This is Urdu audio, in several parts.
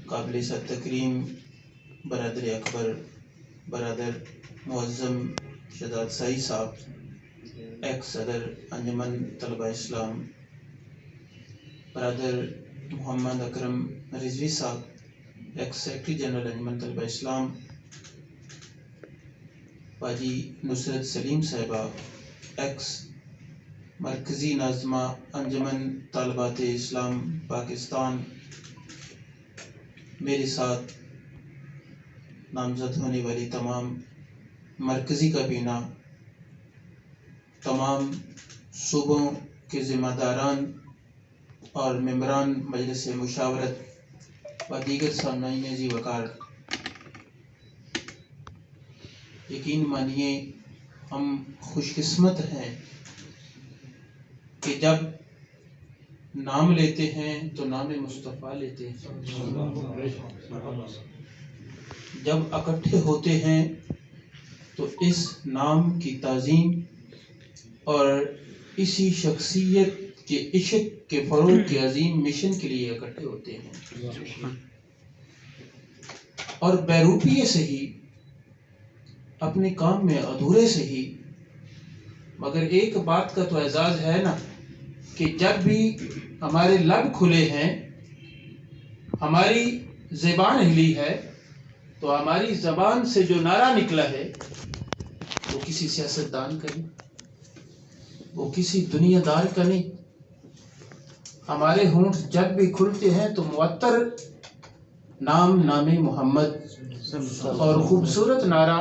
قابل سر تکریم برادر اکبر برادر معظم شداد سائی صاحب، ایکس صدر انجمن طلبہ اسلام، برادر محمد اکرم رضوی صاحب، ایکس سیکرٹری جنرل انجمن طلبہ اسلام، باجی نصرت سلیم صاحبہ، ایکس مرکزی ناظمہ انجمن طالبات اسلام پاکستان، میرے ساتھ نامزد ہونے والی تمام مرکزی کابینہ، تمام صوبوں کے ذمہ داران اور ممبران مجلس مشاورت و دیگر سامعین ذی وقار، یقین مانیے ہم خوش قسمت ہیں کہ جب نام لیتے ہیں تو نام مصطفیٰ لیتے ہیں، جب اکٹھے ہوتے ہیں تو اس نام کی تعظیم اور اسی شخصیت کے عشق کے فروغ کے عظیم مشن کے لیے اکٹھے ہوتے ہیں، اور بیروپیے سے ہی اپنے کام میں ادھورے سے ہی، مگر ایک بات کا تو اعزاز ہے نا کہ جب بھی ہمارے لب کھلے ہیں، ہماری زبان ہلی ہے، تو ہماری زبان سے جو نعرہ نکلا ہے وہ کسی سیاستدان کا نہیں، وہ کسی دنیا دار کا نہیں۔ ہمارے ہونٹ جب بھی کھلتے ہیں تو معطر نام محمد اور خوبصورت نعرہ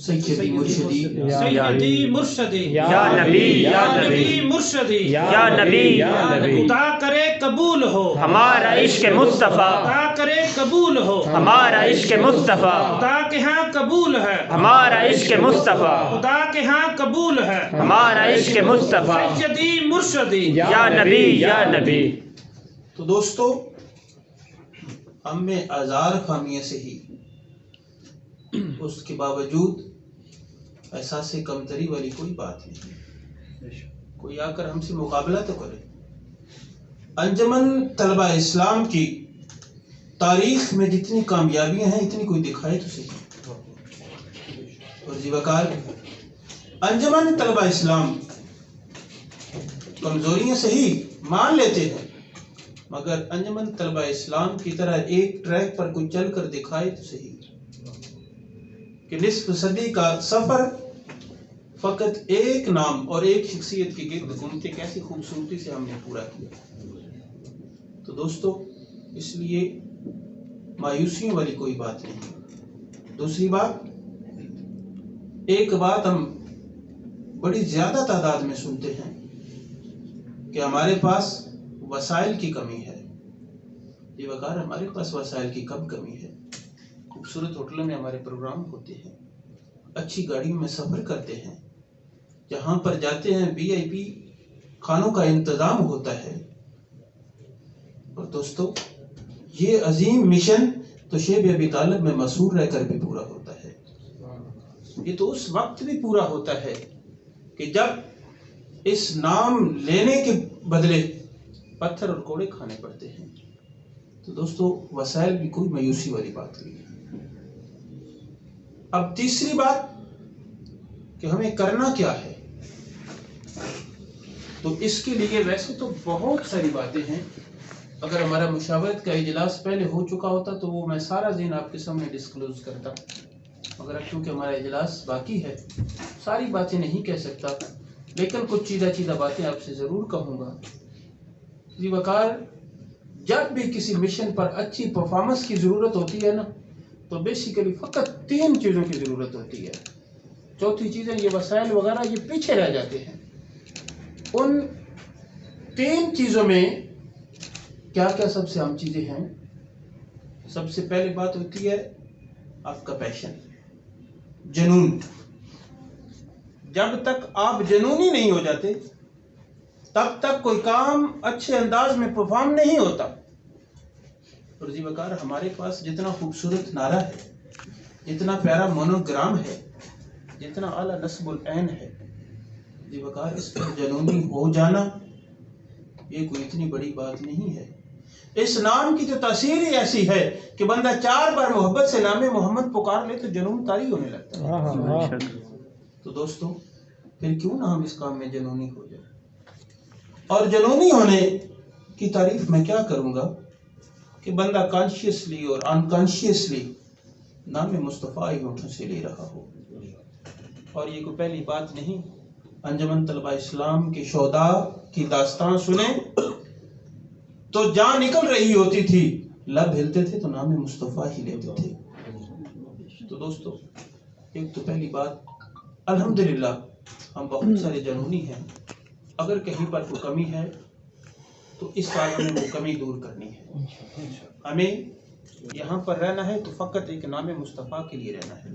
سیدی مرشدی سیدی مرشدی یا نبی یا نبی مرشدی یا نبی یا نبی خدا کرے قبول ہو ہمارا عشق مصطفیٰ، خدا کرے قبول ہو ہمارا عشق مصطفیٰ، خدا کے ہاں قبول ہے ہمارا عشق مصطفیٰ، خدا کے ہاں قبول ہے ہمارا عشق مصطفیٰ، سیدی مرشدی یا نبی یا نبی۔ تو دوستو، ہم میں آزار خامیہ سے ہی اس کے باوجود احساس کمتری والی کوئی بات نہیں، کوئی آ کر ہم سے مقابلہ تو کرے۔ انجمن طلبہ اسلام کی تاریخ میں جتنی کامیابیاں ہیں اتنی کوئی دکھائے تو صحیح۔ اور ذی وقار انجمن طلبہ اسلام کمزوریاں صحیح مان لیتے ہیں، مگر انجمن طلبہ اسلام کی طرح ایک ٹریک پر کوئی چل کر دکھائے تو صحیح کہ نصف صدی کا سفر فقط ایک نام اور ایک شخصیت کے گرد گھومتے کیسی خوبصورتی سے ہم نے پورا کیا۔ تو دوستو، اس لیے مایوسیوں والی کوئی بات نہیں۔ دوسری بات، ایک بات ہم بڑی زیادہ تعداد میں سنتے ہیں کہ ہمارے پاس وسائل کی کمی ہے۔ ذی وقار ہمارے پاس وسائل کی کب کمی ہے؟ خوبصورت ہوٹلوں میں ہمارے پروگرام ہوتے ہیں، اچھی گاڑیوں میں سفر کرتے ہیں، جہاں پر جاتے ہیں VIP کھانوں کا انتظام ہوتا ہے۔ اور دوستو، یہ عظیم مشن تو شیب ابی طالب میں مسرور رہ کر بھی پورا ہوتا ہے۔ یہ تو اس وقت بھی پورا ہوتا ہے کہ جب اس نام لینے کے بدلے پتھر اور کوڑے کھانے پڑتے ہیں۔ تو دوستو، وسائل بھی کوئی مایوسی والی بات نہیں ہے۔ اب تیسری بات کہ ہمیں کرنا کیا ہے، تو اس کے لیے ویسے تو بہت ساری باتیں ہیں۔ اگر ہمارا مشاورت کا اجلاس پہلے ہو چکا ہوتا تو وہ میں سارا ذہن آپ کے سامنے ڈسکلوز کرتا، مگر کیونکہ ہمارا اجلاس باقی ہے ساری باتیں نہیں کہہ سکتا، لیکن کچھ چیزہ باتیں آپ سے ضرور کہوں گا۔ ذی وقار جب بھی کسی مشن پر اچھی پرفارمنس کی ضرورت ہوتی ہے نا، تو بیسیکلی فقط 3 چیزوں کی ضرورت ہوتی ہے۔ چوتھی چیزیں یہ وسائل وغیرہ یہ پیچھے رہ جاتے ہیں۔ ان 3 چیزوں میں کیا کیا سب سے عام چیزیں ہیں؟ سب سے پہلی بات ہوتی ہے آپ کا پیشن، جنون۔ جب تک آپ جنونی نہیں ہو جاتے تب تک کوئی کام اچھے انداز میں پرفارم نہیں ہوتا۔ اور ذی وقار ہمارے پاس جتنا خوبصورت نعرہ ہے، جتنا پیارا مونوگرام ہے، جتنا اعلیٰ نصب العین ہے، ذی وقار اس پر جنونی ہو جانا یہ کوئی اتنی بڑی بات نہیں ہے. اس نام کی تو تاثیر ہی ایسی ہے کہ بندہ 4 بار محبت سے نام محمد پکار لے تو جنون طاری ہونے لگتا ہے. تو دوستو پھر کیوں نہ ہم اس کام میں جنونی ہو جائیں. اور جنونی ہونے کی تعریف میں کیا کروں گا کہ بندہ کانشیسلی اور انکانشیسلی نام مصطفیٰ ہی ہونٹوں سے لے رہا ہو. اور یہ کوئی پہلی بات نہیں. انجمن طلبہ اسلام کے شہداء کی داستان سنیں تو جان نکل رہی ہوتی تھی، لب ہلتے تھے تو نام مصطفیٰ ہی لیتے تھے. تو دوستو ایک تو پہلی بات الحمدللہ ہم بہت سارے جنونی ہیں. اگر کہیں پر کوئی کمی ہے تو اس بات میں وہ کمی دور کرنی ہے. ہمیں یہاں پر رہنا ہے تو فقط ایک نام مصطفیٰ کے لیے رہنا ہے.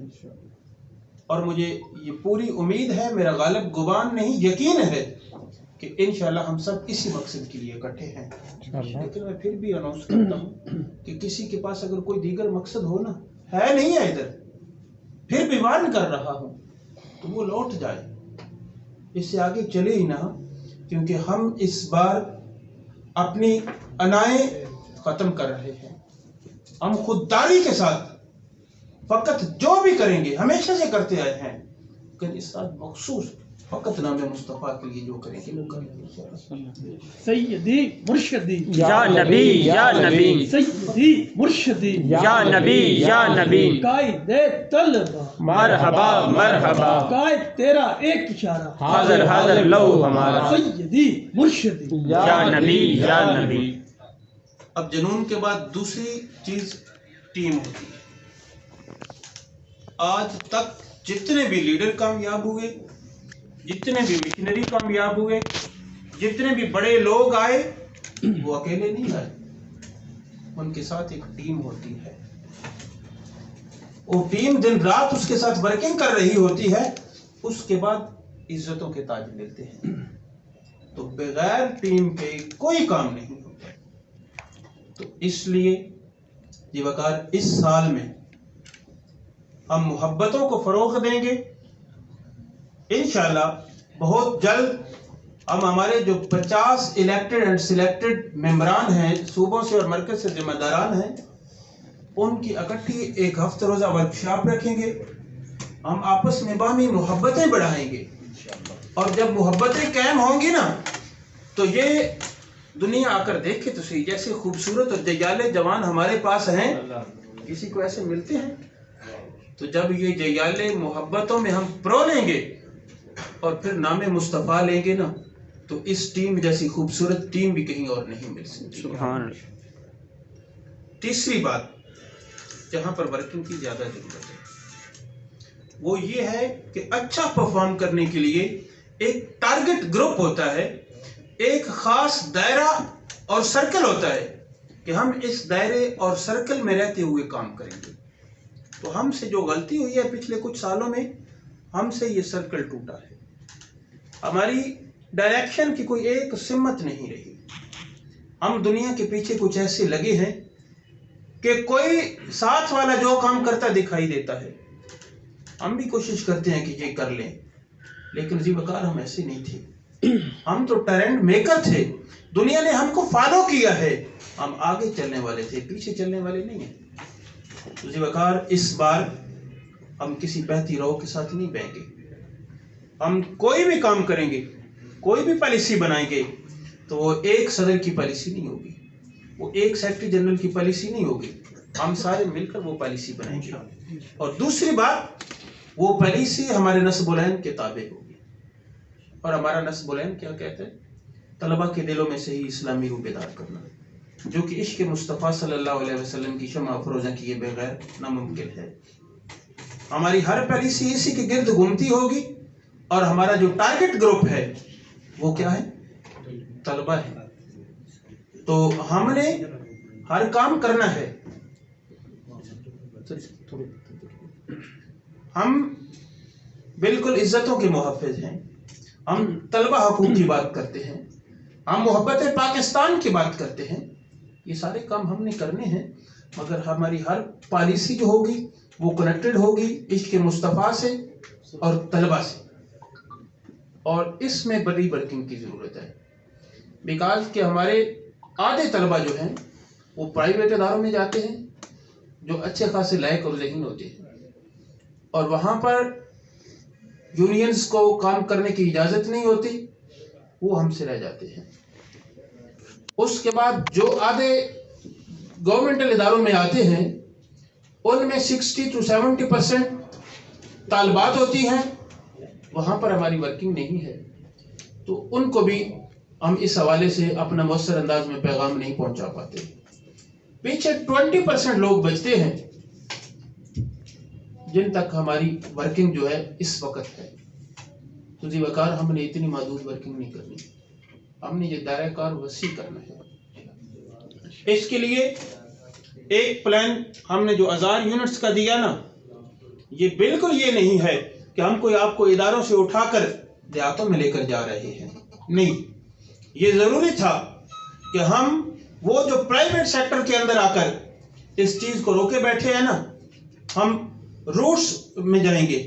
اور مجھے یہ پوری امید ہے، میرا غالب گمان نہیں یقین ہے کہ انشاءاللہ ہم سب اسی مقصد کے لیے اکٹھے ہیں. لیکن میں پھر بھی اناؤنس کرتا ہوں کہ کسی کے پاس اگر کوئی دیگر مقصد ہو نا، ہے نہیں ہے ادھر، پھر بھی وارن کر رہا ہوں، تو وہ لوٹ جائے، اس سے آگے چلے ہی نہ. کیونکہ ہم اس بار اپنی انائیں ختم کر رہے ہیں. ہم خودداری کے ساتھ فقط جو بھی کریں گے ہمیشہ سے کرتے آئے ہیں، لیکن اس ساتھ مخصوص فقط نام مصطفیٰ کے لیے جو کریں گے وہ کریں گے. سیدی مرشدی یا نبی یا نبی سیدی مرشدی یا نبی یا نبی قائد طلبہ مرحبا مرحبا قائد تیرا ایک اشارہ حاضر حاضر لو ہمارا سیدی مرشدی یا نبی یا نبی. اب جنون کے بعد دوسری چیز ٹیم ہوتی ہے. آج تک جتنے بھی لیڈر کامیاب ہوئے، جتنے بھی مشنری کامیاب ہوئے، جتنے بھی بڑے لوگ آئے، وہ اکیلے نہیں آئے. ان کے ساتھ ایک ٹیم ہوتی ہے. وہ ٹیم دن رات اس کے ساتھ ورکنگ کر رہی ہوتی ہے. اس کے بعد عزتوں کے تاج ملتے ہیں. تو بغیر ٹیم کے کوئی کام نہیں ہوتا. تو اس لیے جی وقار اس سال میں ہم محبتوں کو فروغ دیں گے انشاءاللہ. بہت جلد ہم ہمارے جو 50 الیکٹڈ اینڈ سلیکٹڈ ممبران ہیں، صوبوں سے اور مرکز سے ذمہ داران ہیں، ان کی اکٹھی ایک ہفتہ روزہ ورکشاپ رکھیں گے. ہم آپس میں باہمی محبتیں بڑھائیں گے. اور جب محبتیں قائم ہوں گی نا تو یہ دنیا آ کر دیکھے تو صحیح، جیسے خوبصورت اور جیالے جوان ہمارے پاس ہیں، کسی کو ایسے ملتے ہیں؟ تو جب یہ جیالے محبتوں میں ہم پرو لیں گے اور پھر نام مصطفیٰ لیں گے نا تو اس ٹیم جیسی خوبصورت ٹیم بھی کہیں اور نہیں مل سکتی. سبحان اللہ. تیسری بات جہاں پر ورکنگ کی زیادہ ضرورت ہے وہ یہ ہے کہ اچھا پرفارم کرنے کے لیے ایک ٹارگٹ گروپ ہوتا ہے، ایک خاص دائرہ اور سرکل ہوتا ہے کہ ہم اس دائرے اور سرکل میں رہتے ہوئے کام کریں گے. تو ہم سے جو غلطی ہوئی ہے پچھلے کچھ سالوں میں، ہم سے یہ سرکل ٹوٹا ہے. ہماری ڈائریکشن کی کوئی ایک سمت نہیں رہی. ہم دنیا کے پیچھے کچھ ایسے لگے ہیں کہ کوئی ساتھ والا جو کام کرتا دکھائی دیتا ہے، ہم بھی کوشش کرتے ہیں کہ یہ کر لیں، لیکن ذی وقار ہم ایسے نہیں تھے. ہم تو ٹرینڈ میکر تھے. دنیا نے ہم کو فالو کیا ہے. ہم آگے چلنے والے تھے، پیچھے چلنے والے نہیں ہیں. تو ذی وقار اس بار ہم کسی بہتی رو کے ساتھ نہیں بہیں گے. ہم کوئی بھی کام کریں گے، کوئی بھی پالیسی بنائیں گے تو وہ ایک صدر کی پالیسی نہیں ہوگی، وہ ایک سیکرٹری جنرل کی پالیسی نہیں ہوگی. ہم سارے مل کر وہ پالیسی بنائیں گے. اور دوسری بات، وہ پالیسی ہمارے نصب العین کے تابع ہوگی. اور ہمارا نصب العین کیا کہتا ہے؟ طلبہ کے دلوں میں سے ہی اسلامی روح بیدار کرنا، جو کہ عشق مصطفیٰ صلی اللہ علیہ وسلم کی شمع افروزہ کیے بغیر ناممکن ہے. ہماری ہر پالیسی اسی کے گرد گھومتی ہوگی. اور ہمارا جو ٹارگٹ گروپ ہے وہ کیا ہے؟ طلبہ ہے. تو ہم نے ہر کام کرنا ہے. ہم بالکل عزتوں کے محافظ ہیں. ہم طلبہ حقوق کی بات کرتے ہیں، ہم محبت پاکستان کی بات کرتے ہیں. یہ سارے کام ہم نے کرنے ہیں، مگر ہماری ہر پالیسی جو ہوگی وہ کنیکٹڈ ہوگی عشق مصطفیٰ سے اور طلبہ سے. اور اس میں بڑی ورکنگ کی ضرورت ہے. بیکاز کہ ہمارے آدھے طلبہ جو ہیں وہ پرائیویٹ اداروں میں جاتے ہیں جو اچھے خاصے لائق اور ذہین ہوتے ہیں، اور وہاں پر یونینز کو کام کرنے کی اجازت نہیں ہوتی، وہ ہم سے رہ جاتے ہیں۔ اس کے بعد جو آدھے گورنمنٹل اداروں میں آتے ہیں ان میں 60 to 70% طالبات ہوتی ہیں، وہاں پر ہماری ورکنگ نہیں ہے، تو ان کو بھی ہم اس حوالے سے اپنا مؤثر انداز میں پیغام نہیں پہنچا پاتے۔ پیچھے 20% لوگ بچتے ہیں جن تک ہماری ورکنگ جو ہے اس وقت ہے۔ تو جی وقار ہم نے اتنی محدود ورکنگ نہیں کرنی، ہم نے یہ دائرہ کار وسیع کرنا ہے۔ اس کے لیے ایک پلان ہم نے جو 1000 یونٹس کا دیا نا، یہ بالکل یہ نہیں ہے کہ ہم کوئی آپ کو اداروں سے اٹھا کر دیہاتوں میں لے کر جا رہے ہیں، نہیں، یہ ضروری تھا کہ ہم وہ جو پرائیویٹ سیکٹر کے اندر آ کر اس چیز کو روکے بیٹھے ہیں نا، ہم روٹس میں جائیں گے،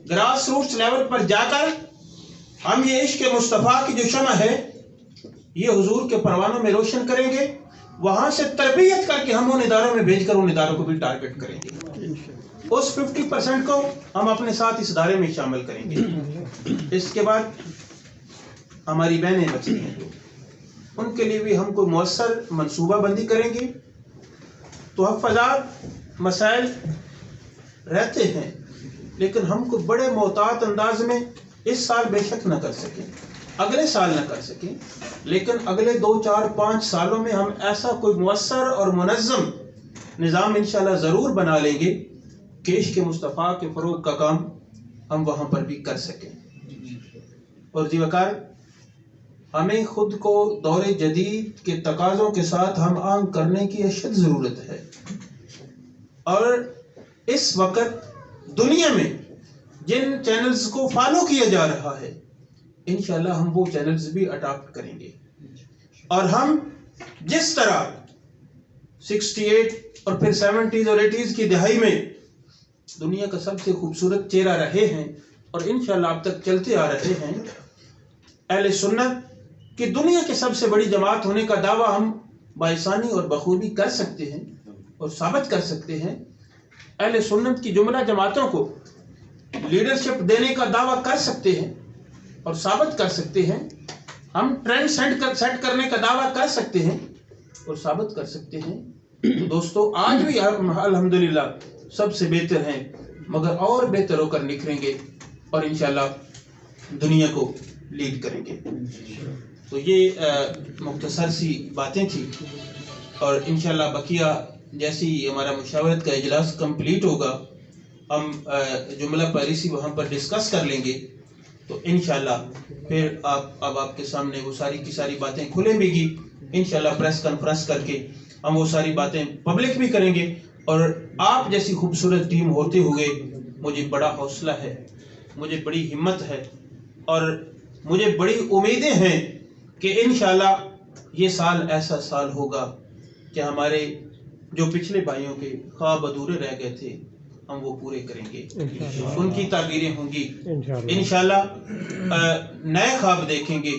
گراس روٹس لیول پر جا کر ہم یہ عشق مصطفیٰ کی جو شمع ہے یہ حضور کے پروانوں میں روشن کریں گے، وہاں سے تربیت کر کے ہم ان اداروں میں بھیج کر ان اداروں کو بھی ٹارگٹ کریں گے، اس 50% کو ہم اپنے ساتھ اس ادارے میں شامل کریں گے۔ اس کے بعد ہماری بہنیں بچتی ہیں ان کے لیے بھی ہم کوئی مؤثر منصوبہ بندی کریں گے۔ تحفظات مسائل رہتے ہیں لیکن ہم کو بڑے محتاط انداز میں اس سال بے شک نہ کر سکیں، اگلے سال نہ کر سکیں، لیکن اگلے 2 4 5 سالوں میں ہم ایسا کوئی مؤثر اور منظم نظام انشاءاللہ ضرور بنا لیں گے کہ عشق مصطفیٰ کے فروغ کا کام ہم وہاں پر بھی کر سکیں۔ اور جی وقار ہمیں خود کو دور جدید کے تقاضوں کے ساتھ ہم آہنگ کرنے کی اشد ضرورت ہے، اور اس وقت دنیا میں جن چینلز کو فالو کیا جا رہا ہے انشاءاللہ ہم وہ چینلز بھی اڈاپٹ کریں گے، اور ہم جس طرح 68 اور پھر 70s اور 80s کی دہائی میں دنیا کا سب سے خوبصورت چہرہ رہے ہیں اور انشاءاللہ اب تک چلتے آ رہے ہیں، اہل سنت کہ دنیا کے سب سے بڑی جماعت ہونے کا دعویٰ ہم بآسانی اور بخوبی کر سکتے ہیں اور ثابت کر سکتے ہیں۔ اہل سنت کی جملہ جماعتوں کو لیڈرشپ دینے کا دعویٰ کر سکتے ہیں اور ثابت کر سکتے ہیں۔ ہم ٹرینڈ سیٹ کرنے کا دعویٰ کر سکتے ہیں اور ثابت کر سکتے ہیں۔ تو دوستو آج بھی الحمدللہ سب سے بہتر ہیں، مگر اور بہتر ہو کر نکھریں گے اور انشاءاللہ دنیا کو لیڈ کریں گے۔ تو یہ مختصر سی باتیں تھیں، اور انشاءاللہ بقیہ جیسی ہمارا مشاورت کا اجلاس کمپلیٹ ہوگا ہم جملہ پالیسی وہاں پر ڈسکس کر لیں گے، تو انشاءاللہ پھر آپ کے سامنے وہ ساری کی ساری باتیں کھلیں بھی گی، انشاءاللہ پریس کانفرنس کر کے ہم وہ ساری باتیں پبلک بھی کریں گے، اور آپ جیسی خوبصورت ٹیم ہوتے ہوئے مجھے بڑا حوصلہ ہے، مجھے بڑی ہمت ہے، اور مجھے بڑی امیدیں ہیں کہ انشاءاللہ یہ سال ایسا سال ہوگا کہ ہمارے جو پچھلے بھائیوں کے خواب ادھورے رہ گئے تھے ہم وہ پورے کریں گے، ان کی تعبیریں ہوں گی انشاءاللہ، نئے خواب دیکھیں گے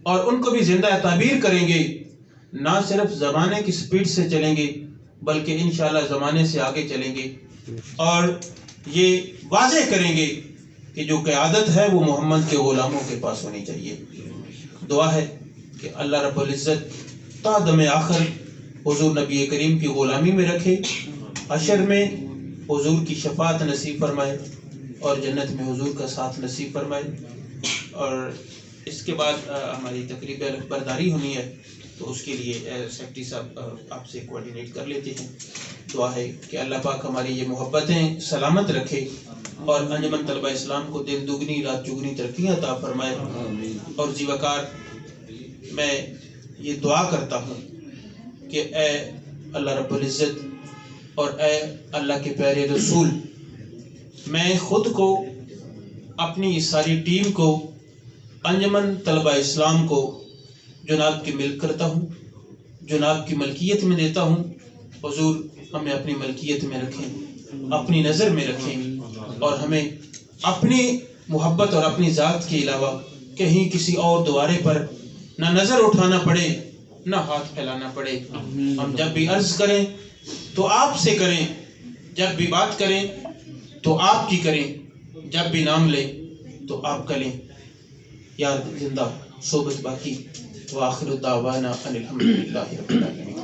اور ان کو بھی زندہ تعبیر کریں گے، نہ صرف زمانے کی سپیڈ سے چلیں گے بلکہ انشاءاللہ زمانے سے آگے چلیں گے، اور یہ واضح کریں گے کہ جو قیادت ہے وہ محمد کے غلاموں کے پاس ہونی چاہیے۔ دعا ہے کہ اللہ رب العزت تا دم آخر حضور نبی کریم کی غلامی میں رکھے، حشر میں حضور کی شفاعت نصیب فرمائے اور جنت میں حضور کا ساتھ نصیب فرمائے۔ اور اس کے بعد ہماری تقریب برداری ہونی ہے، تو اس کے لیے سیکرٹری صاحب آپ سے کوارڈینیٹ کر لیتے ہیں۔ دعا ہے کہ اللہ پاک ہماری یہ محبتیں سلامت رکھے اور انجمن طلبہ اسلام کو دن دگنی رات چگنی ترقیاں عطا فرمائے۔ اور جی وقار میں یہ دعا کرتا ہوں کہ اے اللہ رب العزت اور اے اللہ کے پیارے رسول، میں خود کو، اپنی اس ساری ٹیم کو، انجمن طلبہ اسلام کو جناب کی ملک کرتا ہوں، جناب کی ملکیت میں دیتا ہوں۔ حضور ہمیں اپنی ملکیت میں رکھیں، اپنی نظر میں رکھیں، اور ہمیں اپنی محبت اور اپنی ذات کے علاوہ کہیں کسی اور دوارے پر نہ نظر اٹھانا پڑے نہ ہاتھ پھیلانا پڑے. ہم جب بھی عرض کریں تو آپ سے کریں, جب بھی بات کریں تو آپ کی کریں, جب بھی نام لیں تو آپ کا لیں. یاد زندہ صحبت باقی. وآخر دعوانا ان الحمدللہ رب العالمین.